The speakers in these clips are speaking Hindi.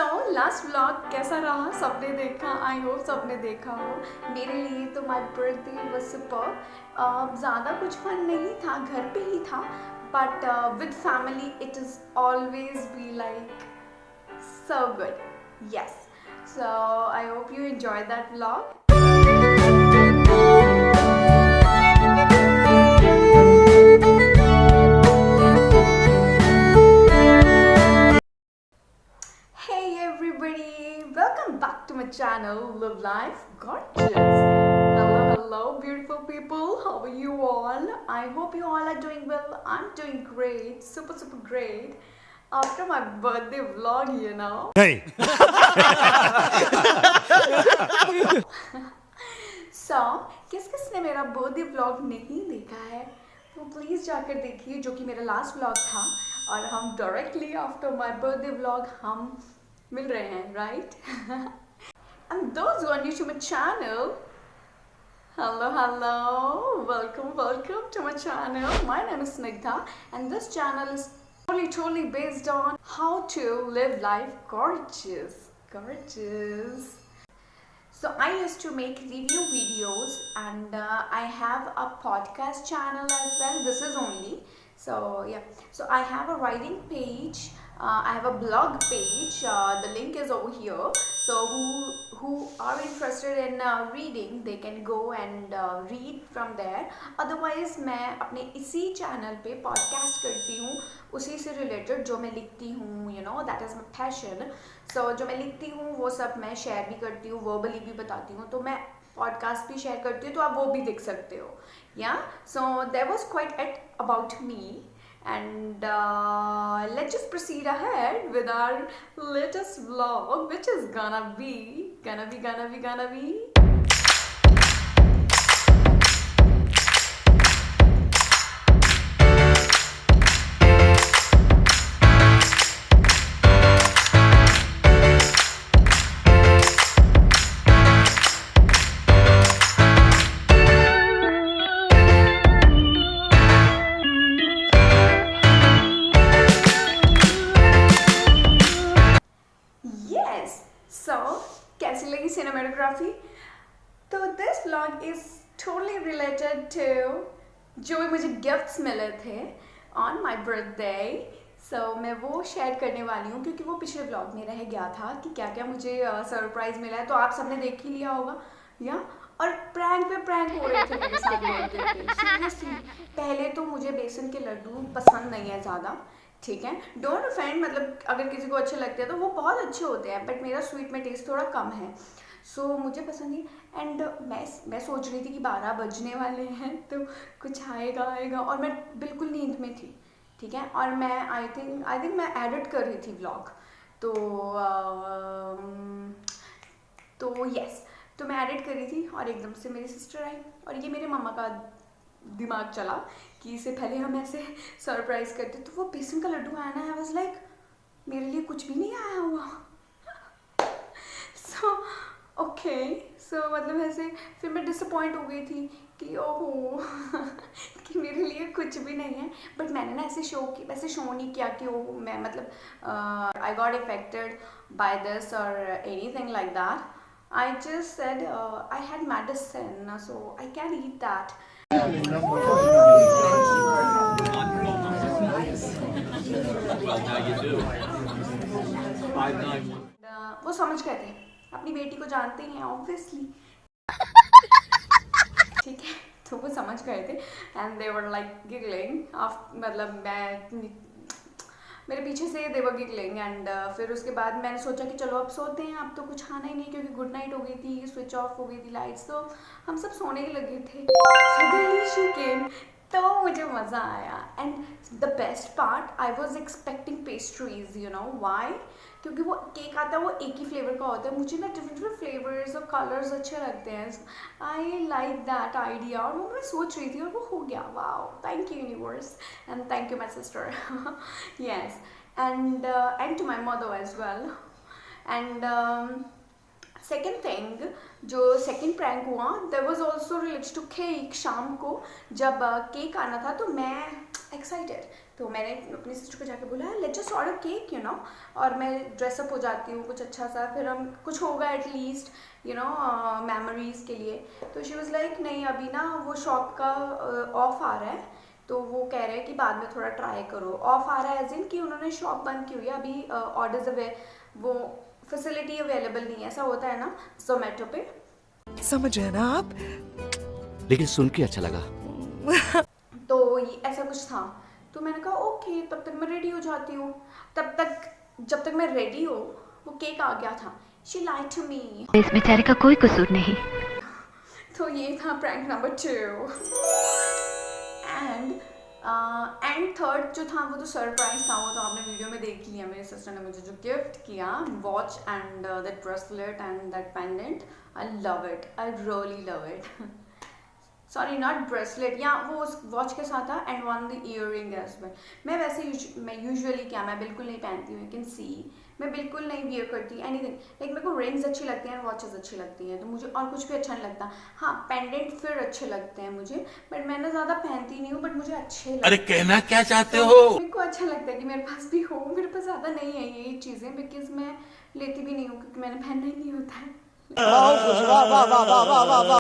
लास्ट व्लॉग कैसा रहा? सबने देखा? आई होप सबने देखा हो। मेरे लिए तो माई बर्थडे वाज सुपर। ज़्यादा कुछ फन नहीं था, घर पे ही था, but with family it is always be like so good. Yes. So I hope you enjoyed that vlog. Hey everybody, welcome back to my channel Live Life Gorgeous. Hello, beautiful people. How are you all? I hope you all are doing well. I'm doing great, super great. After my birthday vlog, you know. Hey. So, किस किस ने मेरा बर्थडे व्लॉग नहीं देखा है वो प्लीज़ जाकर देखिए, जो कि मेरा लास्ट व्लॉग था। और हम directly after my birthday vlog हम मिल रहे हैं, right? And those who are new to my channel, hello, welcome to my channel. My name is Snigdha and this channel is totally based on how to live life gorgeous. So I used to make review videos and I have a podcast channel as well. This is only. So yeah. So I have a writing page. I have a blog page. The link is over here. So who are interested in reading, they can go and read from there. Otherwise मैं अपने इसी चैनल पे पॉडकास्ट करती हूँ, उसी से रिलेटेड जो मैं लिखती हूँ, you know, that is my passion. So जो मैं लिखती हूँ वो सब मैं शेयर भी करती हूँ, वर्बली भी बताती हूँ, तो मैं पॉडकास्ट भी शेयर करती हूँ, तो आप वो भी देख सकते हो। या so there was quite it about me and let's just proceed ahead with our latest vlog, which is gonna be yes. So कैसी लगी सिनेमेटोग्राफी? तो this vlog is totally related to जो भी मुझे गिफ्ट्स मिले थे ऑन माई बर्थडे। सो मैं वो शेयर करने वाली हूँ क्योंकि वो पिछले व्लॉग में रह गया था कि क्या क्या मुझे सरप्राइज मिला है, तो आप सबने देख ही लिया होगा। या और प्रैंक पे प्रैंक हो रहे थे मेरे साथ बर्थडे पे, सीरियसली। पहले तो मुझे बेसन के लड्डू पसंद नहीं है ज़्यादा, ठीक है, डोंट ऑफेंड, मतलब अगर किसी को अच्छे लगते हैं तो वो बहुत अच्छे होते हैं, बट मेरा स्वीट में टेस्ट थोड़ा कम है, सो मुझे पसंद नहीं। एंड मैं सोच रही थी कि 12 बजने वाले हैं तो कुछ आएगा और मैं बिल्कुल नींद में थी, ठीक है। और मैं आई थिंक मैं एडिट कर रही थी व्लॉग, तो यस, तो मैं एडिट कर रही थी और एकदम से मेरी सिस्टर आई और ये मेरे मामा का दिमाग चला कि इससे पहले हम ऐसे सरप्राइज करते, तो वो बेसन का लड्डू आया ना, आई वाज लाइक मेरे लिए कुछ भी नहीं आया हुआ। सो ओके, सो मतलब ऐसे फिर मैं डिसअपॉइंट हो गई थी कि ओहो कि मेरे लिए कुछ भी नहीं है। बट मैंने ना ऐसे शो नहीं किया कि ओ मैं मतलब I got affected by this और anything like that. I just said I had medicine so I can eat that. Well, now you do. 591. वो समझ गए थे, अपनी बेटी को जानते ही हैं ऑब्वियसली, ठीक है, तो वो समझ गए थे and they were like giggling, मतलब मैं मेरे पीछे से दे वर गिगलिंग एंड फिर उसके बाद मैंने सोचा कि चलो अब सोते हैं, अब तो कुछ खाना ही नहीं, क्योंकि गुड नाइट हो गई थी, स्विच ऑफ हो गई थी लाइट्स, तो हम सब सोने ही लगे थे। सडनली शी केम, तो मुझे मज़ा आया। And the best part, I was expecting pastries, you know why, क्योंकि वो केक आता है वो एक ही फ्लेवर का होता है, मुझे ना डिफरेंट फ्लेवर्स और कलर्स अच्छे लगते हैं, आई लाइक दैट आइडिया, और वो मैं सोच रही थी और वो हो गया। Wow, thank you universe and thank you my sister, yes, and to my mother as well. And second thing, जो सेकेंड प्रैंक हुआ, there was also related to cake. शाम को जब केक आना था तो मैं एक्साइटेड, तो मैंने अपनी सिस्टर को जाके बोला let's just order cake you know, और मैं ड्रेसअप हो जाती हूँ कुछ अच्छा सा, फिर हम कुछ होगा एटलीस्ट यू नो मेमोरीज़ के लिए। तो शी वाज लाइक नहीं अभी ना वो शॉप का ऑफ आ रहा है, तो वो कह रहे हैं कि बाद में थोड़ा ट्राई करो। ऑफ आ रहा है एज इन कि उन्होंने शॉप बंद की हुई है अभी, ऑर्डर्स वो फैसिलिटी अवेलेबल नहीं है, ऐसा होता है ना जोमेटो पे। समझ रहे हैं ना आप? लेकिन सुन के अच्छा लगा। तो ये ऐसा कुछ था, तो मैंने कहा ओके तब तक मैं रेडी हो जाती हूँ। तब तक जब तक मैं रेडी हो वो केक आ गया था। She lied to me. इस बेचारे का कोई कसूर नहीं। तो ये था प्रैंक नंबर 2। एंड थर्ड जो था वो तो सरप्राइज था, वो तो आपने वीडियो में देख लिया। मेरी सिस्टर ने मुझे जो गिफ्ट किया, watch and that bracelet and that pendant, I love it, I really love it. Sorry not bracelet, या वो उस वॉच के साथ था and one the earring as well. मैं वैसे मैं यूजुअली क्या, मैं बिल्कुल नहीं पहनती हूँ, यू कैन सी मैं बिल्कुल नहीं वियर करती एनीथिंग। लाइक मेरे को रिंग्स अच्छी लगती हैं, वॉचेस अच्छी लगती हैं, तो मुझे और कुछ भी अच्छा नहीं लगता। हाँ पेंडेंट फिर अच्छे लगते हैं मुझे, बट मैं ना ज़्यादा पहनती नहीं हूँ, बट मुझे अच्छे लगते हैं। अरे कहना क्या चाहते हो? मेरे को अच्छा लगता है कि मेरे पास भी हो। मेरे पास ज़्यादा नहीं है ये चीज़ें, बिकॉज मैं लेती भी नहीं हूँ क्योंकि मैंने पहनना ही नहीं होता है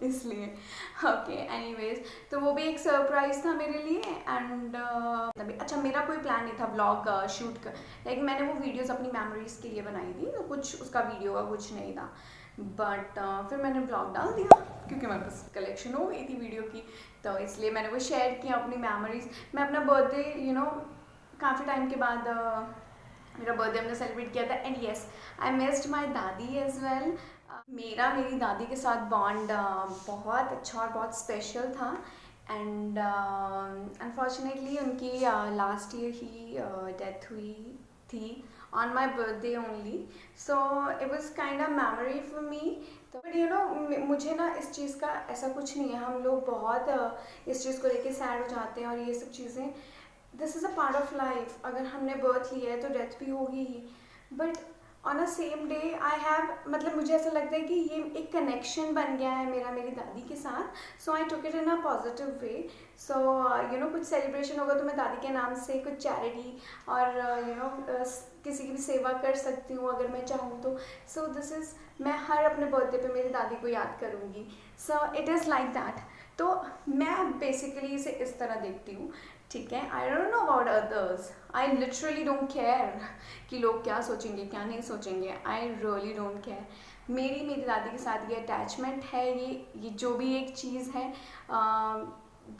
इसलिए। ओके एनीवेज, तो वो भी एक सरप्राइज था मेरे लिए। एंड अच्छा मेरा कोई प्लान नहीं था व्लॉग शूट कर, लाइक मैंने वो वीडियोस अपनी मेमोरीज के लिए बनाई थी, तो कुछ उसका वीडियो का कुछ नहीं था। बट फिर मैंने ब्लॉग डाल दिया क्योंकि मेरे पास कलेक्शन हो गई थी वीडियो की, तो इसलिए मैंने वो शेयर किया अपनी मेमोरीज। मैं अपना बर्थडे यू नो काफ़ी टाइम के बाद मेरा बर्थडे हमने सेलिब्रेट किया था, एंड येस आई मिस्ड माई दादी एज वेल। मेरी दादी के साथ बॉन्ड बहुत अच्छा और बहुत स्पेशल था। एंड अनफॉर्चुनेटली उनकी लास्ट ईयर ही डेथ हुई थी on my birthday only, so it was kind of memory for me. तो बट यू नो मुझे ना इस चीज़ का ऐसा कुछ नहीं है, हम लोग बहुत इस चीज़ को लेके सैड हो जाते हैं और ये सब चीज़ें, this is a part of life. अगर हमने बर्थ लिया है तो डेथ भी होगी ही, but on a same day I have, मतलब मुझे ऐसा लगता है कि ये एक कनेक्शन बन गया है मेरा मेरी दादी के साथ। So I took it in a positive way. So you know कुछ सेलिब्रेशन होगा तो मैं दादी के नाम से कुछ चैरिटी और यू नो किसी की भी सेवा कर सकती हूँ अगर मैं चाहूँ तो। सो दिस इज़, मैं हर अपने बर्थडे पे मेरी दादी को याद करूँगी। So it is like that. तो मैं बेसिकली इसे इस तरह देखती हूँ, ठीक है। I don't know about others, I literally don't care कि लोग क्या सोचेंगे क्या नहीं सोचेंगे, आई रियली डोंट केयर। मेरी दादी के साथ ये अटैचमेंट है, ये जो भी एक चीज़ है,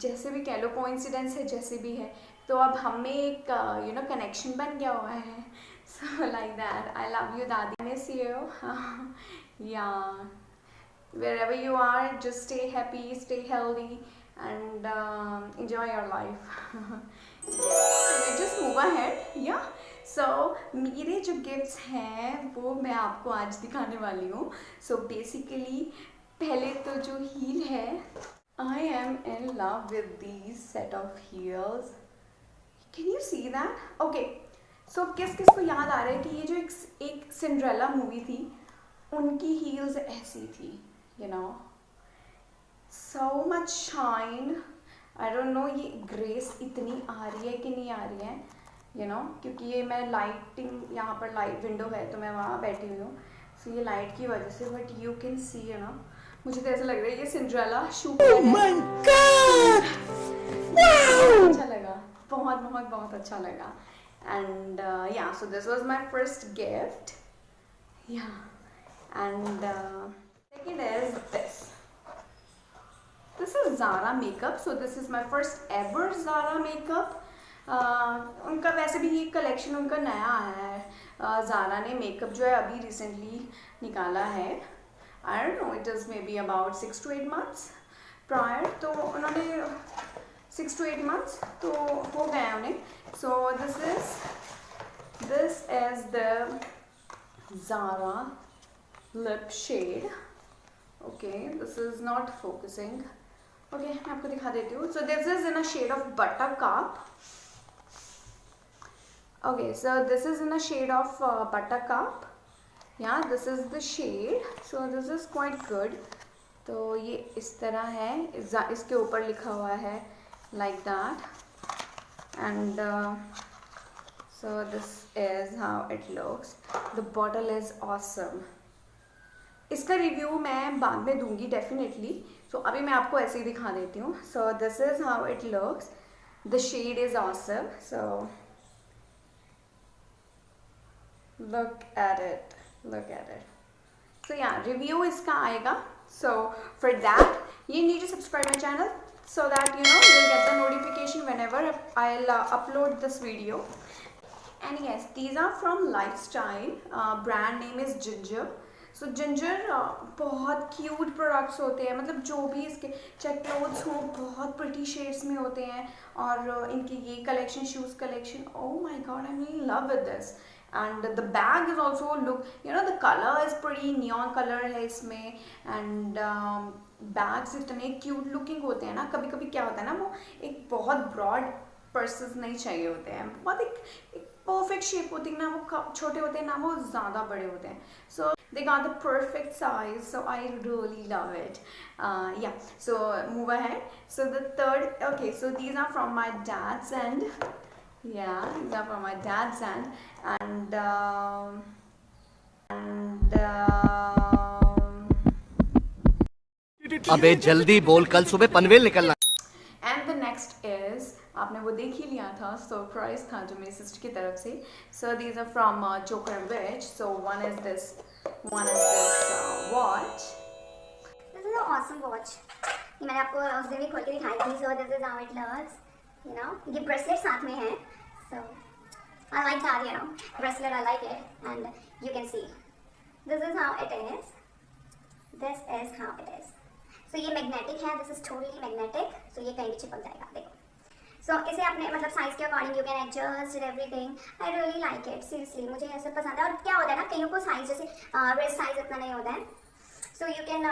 जैसे भी कह लो, कोइंसिडेंस है जैसे भी है, तो अब हमें एक यू नो कनेक्शन बन गया हुआ है। So like that, I love you दादी, मिस यू या wherever you are, just stay happy, stay healthy and enjoy your life. Let's just move ahead. Yeah, so मेरे जो गिफ्ट्स हैं वो मैं आपको आज दिखाने वाली हूँ। सो बेसिकली पहले तो जो हील है, I am in love with these set of heels. Can you see that? Okay, so किस किस को याद आ रहा है कि ये जो एक सिंड्रेला मूवी थी उनकी हील्स ऐसी थी, you know, so much shine. I don't know ये ग्रेस इतनी आ रही है कि नहीं आ रही है, you know, क्योंकि ये मैं लाइटिंग, यहाँ पर लाइट विंडो है तो मैं वहाँ बैठी हुई हूँ, so ये लाइट की वजह से, but you can see you know, मुझे तो ऐसा लग रहा है ये सिंड्रेला शूट है। My God! Wow! अच्छा लगा, बहुत बहुत बहुत अच्छा लगा। एंड या so this was my first gift, या and second is this is Zara makeup. So this is my first ever Zara makeup. उनका वैसे भी ये कलेक्शन उनका नया आया है, Zara ने मेकअप जो है अभी रिसेंटली निकाला है। I don't know, it is maybe about 6 to 8 months prior, तो उन्होंने 6 to 8 months तो हो गया उन्हें। So this is the Zara lip shade. Okay, this is not focusing. Okay, मैं आपको दिखा देती हूँ। So this is in a shade of Buttercup. Okay, so this is in a shade of Buttercup. yeah, this is the shade, so this is quite good. तो ये इस तरह है, इसके ऊपर लिखा हुआ है like that, and so this is how it looks. The bottle is awesome. इसका रिव्यू मैं बाद में दूंगी डेफिनेटली, सो अभी मैं आपको ऐसे ही दिखा देती हूँ. So this is how it looks. The shade is awesome. So look at it. So yeah, review इसका आएगा. So for that you need to subscribe my channel so that you'll get the notification whenever I'll upload this video. And yes, these are from Lifestyle. Brand name is Ginger. So ginger बहुत क्यूट प्रोडक्ट्स होते हैं, मतलब जो भी इसके चाहे क्लोथ्स हों बहुत प्रिटी शेड्स में होते हैं. और इनकी ये collection, shoes collection, oh my God, I am in love with this. And the bag is also look, the colour is pretty neon colour है इसमें. एंड बैग्स इतने क्यूट लुकिंग होते हैं ना. कभी कभी क्या होता है ना, वो एक बहुत ब्रॉड पर्सेस नहीं चाहिए होते हैं, बहुत एक परफेक्ट शेप होती है ना, वो छोटे होते हैं ना वो ज़्यादा बड़े होते हैं. सो they got the perfect size, so I really love it. Yeah, so move ahead. So the third, okay, so these are from my dad's end. Yeah, these are from my dad's end. And अबे जल्दी बोल, कल सुबह पनवेल निकलना. and the next is, आपने वो देख ही लिया था, सरप्राइज था जो मेरी सिस्टर की तरफ से. So these are from Joker and Witch. So one is this watch. This is an awesome watch. ये मैंने आपको उस दिन भी खोल के दिखाई थी. So this is how it looks. ये ब्रेसलेट साथ में है. So I like that, bracelet. I like it, and you can see. This is how it is. This is how it is. So ये मैग्नेटिक है. This is totally magnetic. So ये कहीं भी चिपक जाएगा, देखो. So इसे अपने मतलब साइज के according you can adjust everything. I really like it, seriously मुझे ऐसा पसंद है. और क्या होता है ना, कईयों को साइज जैसे रेस्ट साइज इतना नहीं होता है. सो यू कैन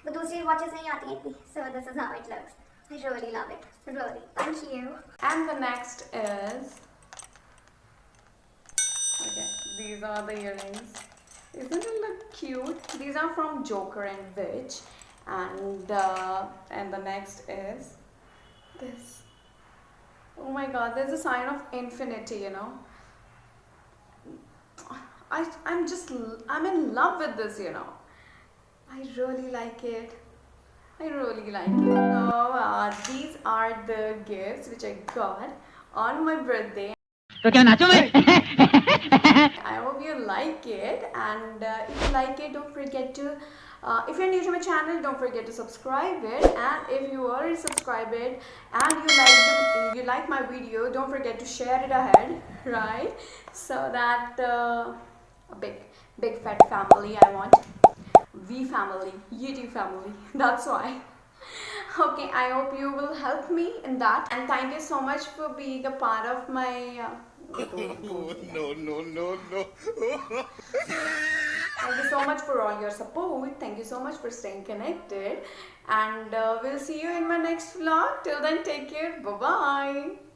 वो दूसरी वॉचेस नहीं आती हैं इतनी. सो this is how it looks. I really love it, really. Thank you. And the next is, okay, these are the earrings. Isn't it look cute? These are from Joker and Witch. And the next is this. Oh my god, there's a sign of infinity, I'm in love with this, I really like it. So these are the gifts which I got on my birthday. तो क्या नाचो मैं? I hope you like it, and if you like it, don't forget to if you're new to my channel, don't forget to subscribe it. And if you already subscribed it and you like my video, don't forget to share it ahead, right? So that a big fat family I want. We family, YouTube family. That's why. Okay, I hope you will help me in that, and thank you so much for being a part of my No. Thank you so much for all your support. Thank you so much for staying connected. And we'll see you in my next vlog. Till then, take care. Bye-bye.